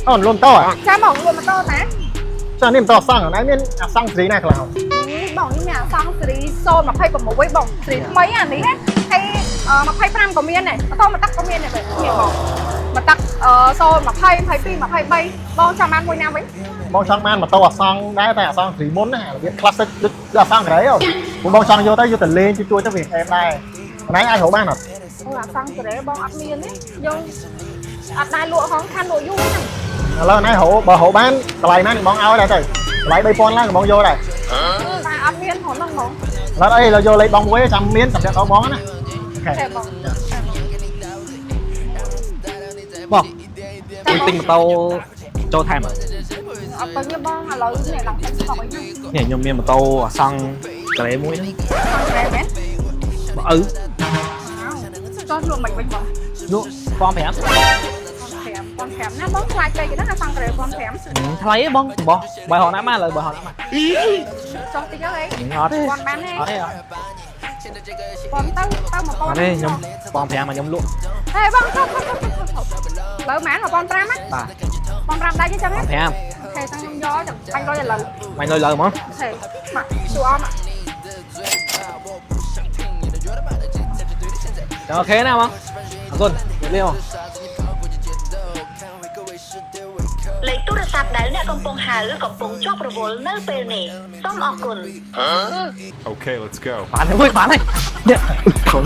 luôn to à ចាំបងលួនម៉ូតូណា sao nên to sang ở đây miền sang gì này là បងនេះមានអាសង្ឃសេរី026បងសេរីថ្មីអានេះណាហើយ25ក៏មានដែរម៉ូតូមកតាក់ក៏មានដែរមានបងមកតាក់020 22 23បងចាំបានមួយណាវិញ bong sang man mà to sang đấy tại sang gì muốn này là classic là sang cái đấy không bong sang vô tới vô tình lên chui tới việc em đây nãy ai hổ ban à អូអាសង្ឃសេរីបងអត់មានទេយើងអត់ដែរលក់ហងខានលក់យូរហ្នឹង là nãy hổ bờ hổ bán lại nãy bong áo đây rồi lại bay phone lá bong vô đây តែអត់មានហងហ្នឹងហ្មង là đây là vô lấy bong quế trăm miếng trăm đó bón á តែបង បងជួយទិញម៉ូតូចូលថែមអត់ អត់ទៅទេបងឥឡូវនេះឡើងទៅស្រុកអីហ្នឹង នេះខ្ញុំមានម៉ូតូអាសង់ក្រេមួយហ្នឹង តែមែន បើឪ ចោះលក់មិនវិញបង លក់1500 5ណាបងខ្លាចពេកហ្នឹងអាសង្ឃសេរី5 ថ្លៃទេបងបោះបើហោណាមកលើបើហោណាមក ចុះតិចទៅអី អត់ទេ ប៉ុនបានទេ អត់ទេអត់ ប៉ុនទៅមកប៉ុន អត់ទេខ្ញុំ1500មកខ្ញុំលក់ ហេបងចុះបើម៉ានមកប៉ុន5ណា បាទ ប៉ុន5ដែរចឹងណា 1500 ហេតាំងខ្ញុំយកចាំបាញ់រយឥឡូវ បាញ់លុយលើហ្មង ហេមកជួអម អូខេណាបងអរគុណជម្រាបលាបង លេខទូរស័ព្ទដែលអ្នកកំពុងហៅកំពុងជាប់រវល់នៅពេលនេះសូមអរគុណ Okay, let's go. បានហើយបានហើយនេះខំ